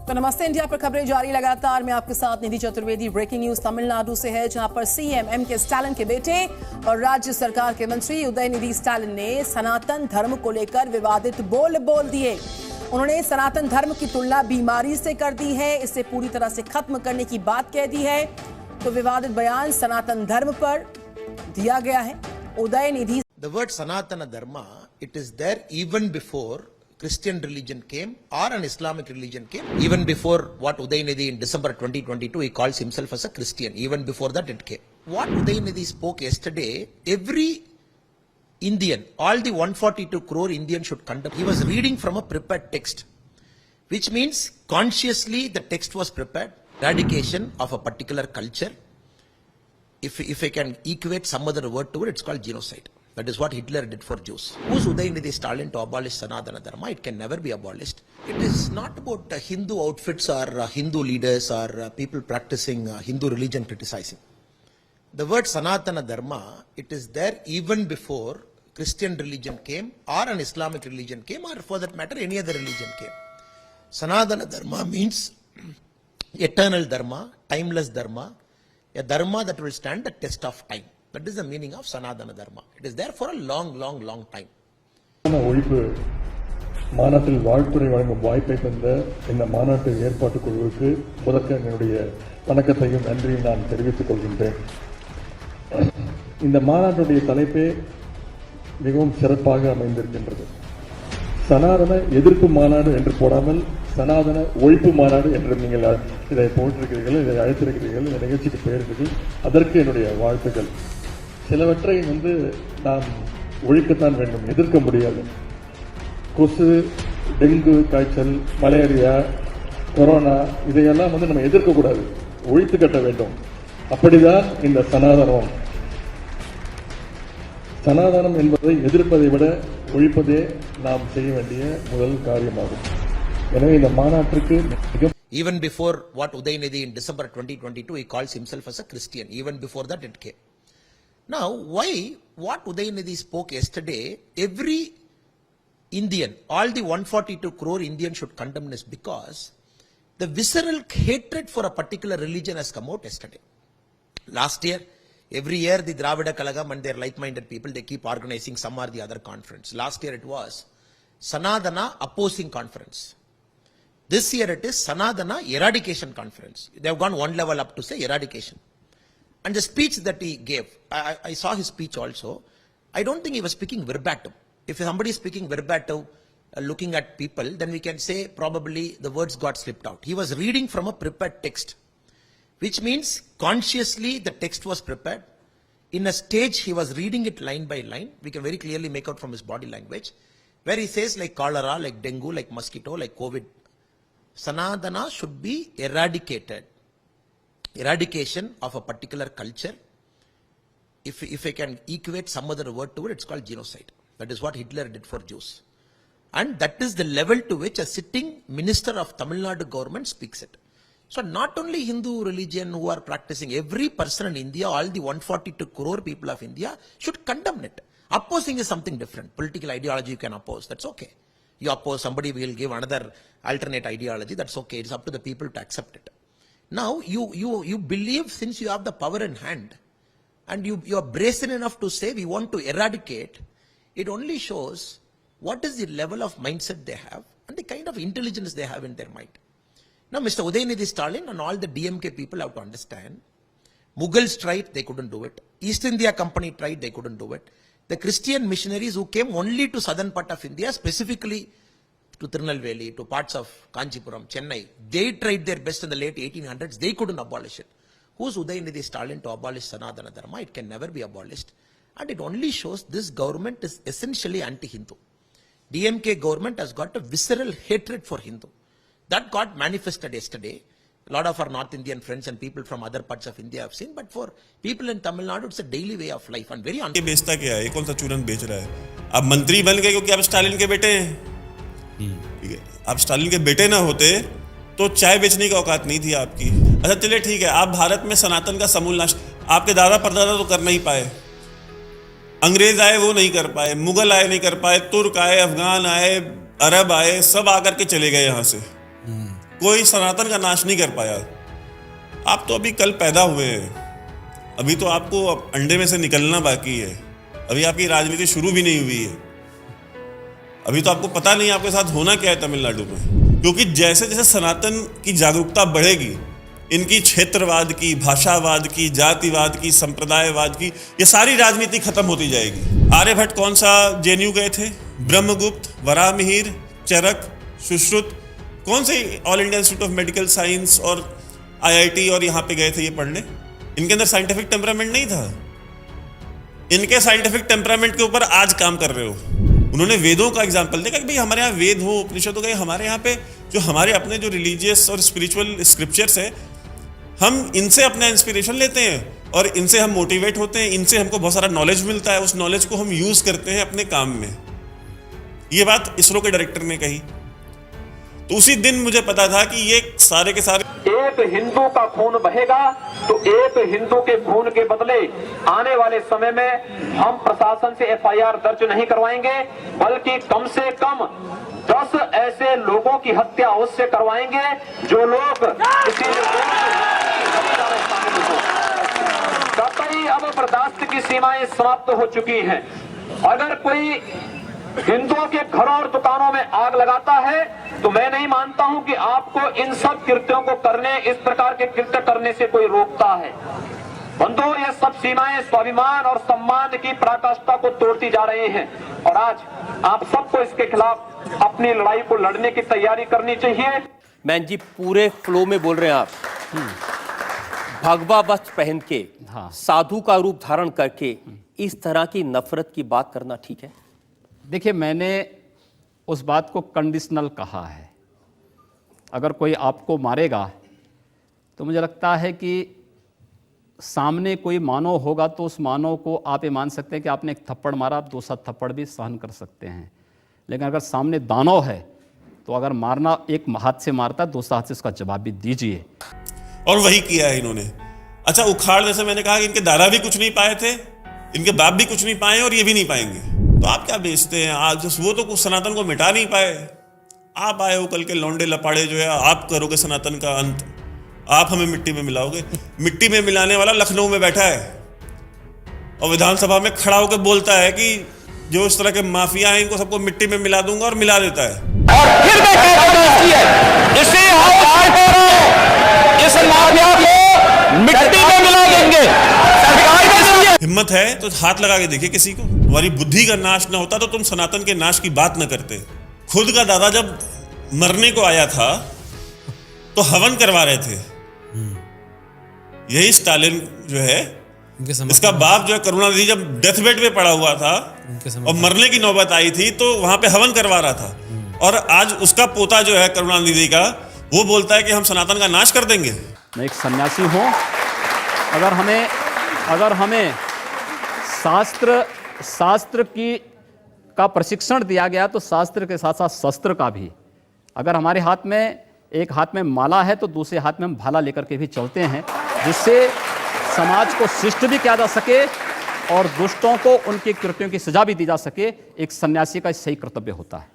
तो नमस्ते इंडिया पर खबरें जारी लगातार। मैं आपके साथ निधि चतुर्वेदी। ब्रेकिंग न्यूज तमिलनाडु से है, जहां पर सीएम एम.के. स्टालिन के बेटे और राज्य सरकार के मंत्री उदयनिधि स्टालिन ने सनातन धर्म को लेकर विवादित बोल दिए। उन्होंने सनातन धर्म की तुलना बीमारी से कर दी है, इसे पूरी तरह से खत्म करने की बात कह दी है। तो विवादित बयान सनातन धर्म पर दिया गया है। Udhayanidhi The word Sanatana Dharma, it is there even before Christian religion came or an Islamic religion came. Even before what Udayanidhi in December 2022, he calls himself as a Christian. Even before that it came. What Udayanidhi spoke yesterday, every Indian, all the 142 crore Indians should condemn. He was reading from a prepared text, which means consciously the text was prepared. Eradication of a particular culture. If I can equate some other word to it, it's called genocide. That is what Hitler did for Jews. Who's Udayanidhi Stalin to abolish Sanatana Dharma? It can never be abolished. It is not about Hindu outfits or Hindu leaders or people practicing Hindu religion criticizing. The word Sanatana Dharma, it is there even before Christian religion came or an Islamic religion came, or for that matter any other religion came. Sanatana Dharma means eternal Dharma, timeless Dharma, a Dharma that will stand the test of time. That is the meaning of Sanatana Dharma. It is there for a long time. ஒழிப்பு மாநாட்டில் வாழ்த்துறை வழங்கும் வாய்ப்பை தந்த இந்த மாநாட்டு ஏற்பாட்டு குழுவுக்கு முதற்க என்னுடைய வணக்கத்தையும் நன்றியும் நான் தெரிவித்துக் கொள்கின்றேன். இந்த மாநாட்டுடைய தலைப்பே மிகவும் சிறப்பாக அமைந்திருக்கின்றது. சனாதன எதிர்ப்பு மாநாடு என்று போடாமல் சனாதன ஒழிப்பு மாநாடு என்று நீங்கள் இதை போட்டிருக்கிறீர்கள், இதை அழைத்திருக்கிறீர்கள். இந்த நிகழ்ச்சிக்கு பெயருக்கு அதற்கு என்னுடைய வாழ்த்துக்கள். சிலவற்றை நாம் ஒழிக்கத்தான் வேண்டும், எதிர்க்க முடியாது. கொசு, டெங்கு காய்ச்சல், மலேரியா, கொரோனா இதையெல்லாம் நம்ம எதிர்க்கக்கூடாது, ஒழித்து கட்ட வேண்டும். அப்படிதான் இந்த சனாதனம். சனாதனம் என்பதை எதிர்ப்பதை விட ஒழிப்பதே நாம் செய்ய வேண்டிய முதல் காரியமாகும். எனவே இந்த மாநாட்டிற்கு Even before what Udayanidhi in December 2022, he calls himself as a Christian. Even before that it came. Now, why what Udayanidhi spoke yesterday, every Indian, all the 142 crore Indians should condemn is because the visceral hatred for a particular religion has come out yesterday. Last year, every year the Dravida Kalagam and their like-minded people, they keep organizing some or the other conference. Last year it was Sanadana opposing conference. This year it is Sanadana eradication conference. They have gone one level up to say eradication. And the speech that he gave, I saw his speech also. I don't think he was speaking verbatim. If somebody is speaking verbatim, looking at people, then we can say probably the words got slipped out. He was reading from a prepared text, which means consciously the text was prepared. In a stage, he was reading it line by line. We can very clearly make out from his body language, where he says like cholera, like dengue, like mosquito, like COVID. Sanadana should be eradicated. Eradication of a particular culture. If I can equate some other word to it, it's called genocide. That is what Hitler did for Jews. And that is the level to which a sitting minister of Tamil Nadu government speaks it. So not only Hindu religion who are practicing, every person in India, all the 142 crore people of India should condemn it. Opposing is something different. Political ideology you can oppose, that's okay. You oppose, somebody will give another alternate ideology, that's okay. It's up to the people to accept it. Now you believe, since you have the power in hand and you are brazen enough to say we want to eradicate, it only shows what is the level of mindset they have and the kind of intelligence they have in their mind. Now Mr. Udayanidhi Stalin and all the DMK people have to understand, Mughals tried, they couldn't do it. East India Company tried, they couldn't do it. The Christian missionaries who came only to southern part of India, specifically to Tirunelveli, to parts of Kanchipuram, Chennai, they tried their best in the late 1800s, they couldn't abolish it. Who's Udayanidhi Stalin to abolish Sanatana Dharma? It can never be abolished. And it only shows this government is essentially anti-Hindu. DMK government has got a visceral hatred for Hindu. That got manifested yesterday. A lot of our North Indian friends and people from other parts of India have seen, but for people in Tamil Nadu, it's a daily way of life and very ये बेचता क्या है? ये कौन सा चूरन बेच रहा है? आप मंत्री बन गए क्योंकि आप स्टालिन के बेटे हैं। ठीक है, आप स्टालिन के बेटे ना होते तो चाय बेचने की औकात नहीं थी आपकी। अच्छा चलिए ठीक है, आप भारत में सनातन का समूल नाश, आपके दादा परदादा तो कर नहीं पाए, अंग्रेज आए वो नहीं कर पाए, मुगल आए नहीं कर पाए, तुर्क आए, अफगान आए, अरब आए, सब आकर के चले गए यहाँ से। कोई सनातन का नाश नहीं कर पाया। आप तो अभी कल पैदा हुए हैं, अभी तो आपको अंडे में से निकलना बाकी है, अभी आपकी राजनीति शुरू भी नहीं हुई है, अभी तो आपको पता नहीं आपके साथ होना क्या है तमिलनाडु में। क्योंकि जैसे जैसे सनातन की जागरूकता बढ़ेगी, इनकी क्षेत्रवाद की, भाषावाद की, जातिवाद की, संप्रदायवाद की, ये सारी राजनीति खत्म होती जाएगी। आर्यभट्ट कौन सा जेएनयू गए थे? ब्रह्मगुप्त, वराहमिहिर, चरक, सुश्रुत, कौन से all India institute of medical science और आईआईटी और यहाँ पे गए थे ये पढ़ने? इनके अंदर साइंटिफिक टेम्परामेंट नहीं था। इनके साइंटिफिक टेम्परामेंट के ऊपर आज काम कर रहे हो। उन्होंने वेदों का एग्जाम्पल देखा कि भाई हमारे यहाँ वेद हो, उपनिषद हो गए, हमारे यहाँ पे जो हमारे अपने जो रिलीजियस और स्पिरिचुअल स्क्रिप्चर्स है, हम इनसे अपना इंस्पिरेशन लेते हैं और इनसे हम मोटिवेट होते हैं, इनसे हमको बहुत सारा नॉलेज मिलता है, उस नॉलेज को हम यूज करते हैं अपने काम में। ये बात इसरो के डायरेक्टर ने कही, तो उसी दिन मुझे पता था कि ये सारे के सारे एक हिंदू का खून बहेगा तो एक हिंदू के खून के बदले आने वाले समय में हम प्रशासन से एफआईआर दर्ज नहीं करवाएंगे, बल्कि कम से कम 10 ऐसे लोगों की हत्या उससे करवाएंगे जो लोग किसी कतई अब बर्दाश्त की सीमाएं समाप्त हो चुकी हैं। अगर कोई हिंदुओं के घरों और दुकानों में आग लगाता है तो मैं नहीं मानता हूं कि आपको इन सब कृत्यों को करने, इस प्रकार के कृत्य करने से कोई रोकता है। बंधुओं, ये सब सीमाएं स्वाभिमान और सम्मान की पराकाष्ठा को तोड़ती जा रही हैं और आज आप सबको इसके खिलाफ अपनी लड़ाई को लड़ने की तैयारी करनी चाहिए। मैन जी पूरे फ्लो में बोल रहे हैं आप। भगवा वस्त्र पहन के, साधु का रूप धारण करके इस तरह की नफरत की बात करना ठीक है? देखिए, मैंने उस बात को कंडीशनल कहा है। अगर कोई आपको मारेगा तो मुझे लगता है कि सामने कोई मानव होगा तो उस मानव को आप ये मान सकते हैं कि आपने एक थप्पड़ मारा, आप दूसरा थप्पड़ भी सहन कर सकते हैं। लेकिन अगर सामने दानव है तो अगर मारना, एक हाथ से मारता है, दूसरा हाथ से उसका जवाब भी दीजिए। और वही किया है इन्होंने। अच्छा, उखाड़ जैसे मैंने कहा कि इनके दादा भी कुछ नहीं पाए थे, इनके बाप भी कुछ नहीं पाए और ये भी नहीं पाएंगे, तो आप क्या बेचते हैं? आज वो तो कुछ सनातन को मिटा नहीं पाए। आप आए हो कल के लौंडे लपाड़े जो है, आप करोगे सनातन का अंत, आप हमें मिट्टी में मिलाओगे। मिट्टी में मिलाने वाला लखनऊ में बैठा है और विधानसभा में खड़ा होकर बोलता है कि जो इस तरह के माफिया हैं इनको सबको मिट्टी में मिला दूंगा, और मिला देता है। और फिर इसे इस माफिया को मिट्टी में मिला देंगे। हिम्मत है तो हाथ लगा के देखिए किसी को। तुम्हारी बुद्धि का नाश ना होता तो तुम सनातन के नाश की बात न करते। खुद का दादा जब मरने को आया था तो हवन करवा रहे थे। यही स्टालिन जो है, इसका बाप जो है करुणानिधि, जब डेथ बेड पे पड़ा हुआ था और मरने की नौबत आई थी तो वहां पे हवन करवा रहा था। और आज उसका पोता जो है करुणानिधि का, वो बोलता है कि हम सनातन का नाश कर देंगे। मैं एक सन्यासी हूँ। अगर हमें शास्त्र का प्रशिक्षण दिया गया तो शास्त्र के साथ साथ शस्त्र का भी। अगर हमारे हाथ में, एक हाथ में माला है तो दूसरे हाथ में हम भाला लेकर के भी चलते हैं, जिससे समाज को शिष्ट भी किया जा सके और दुष्टों को उनके कृत्यों की सजा भी दी जा सके। एक सन्यासी का सही कर्तव्य होता है।